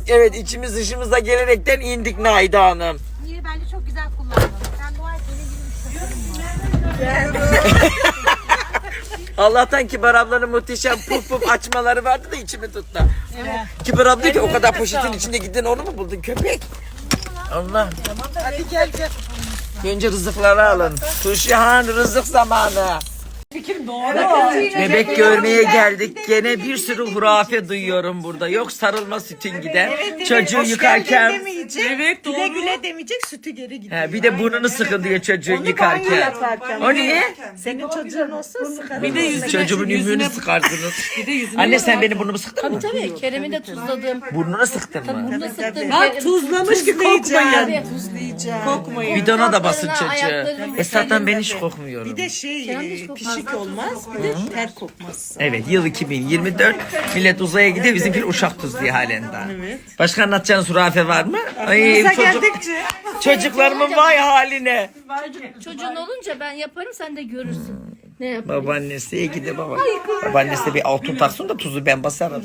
Evet, içimiz dışımıza gelerekten indik Naide Hanım. Niye? Bence çok güzel kullandın. Sen dua et benim gibi Allah'tan Kibar ablanın muhteşem puf puf açmaları vardı da içimi tuttu. Evet. Kibar abla diyor ki o kadar poşetin içinde gidin onu mu buldun köpek? Allah. Hadi gel gel. Önce rızıkları alın. Tuşyahan rızık zamanı. Fikrim doğru. Bebek görmeye geldik. Gene bir sürü hurafe duyuyorum burada. Yok sarılma sütün gider. Çocuğu yıkarken. Evet doğru. Güle güle demeyecek, sütü geri gidiyor. He, bir de burnunu sıkın diyor çocuğu yıkarken. O niye? Senin çocuğun olsun sıkarım. Bir de yüzüne, Çocuğumun ümrünü sıkarsınız. Anne sen benim burnumu sıktın mı? Tabii Kerem'i de tuzladım. Burnunu sıktın mı? Bunu sıktım. Bak tuzlamış ki kokmayın. Evet. Kokmayın. Bidona da basın Ayaklarına, çocuğu. ayaklarına Zaten ben hiç kokmuyorum. Bir de şey pişik olmaz, bir de ter kokmaz. Evet, yıl 2024. Millet uzaya gidiyor, bizimki uşak tuzluğu halinde. Evet. Başka anlatacağınız hurafe var mı? Ay, çocuklarımın vay haline. Çocuğun olunca ben yaparım sen de görürsün. Ne yaparım? Babaannesi iyi gidi baba. Babaannesi de bir altın taksın da tuzu ben basarım.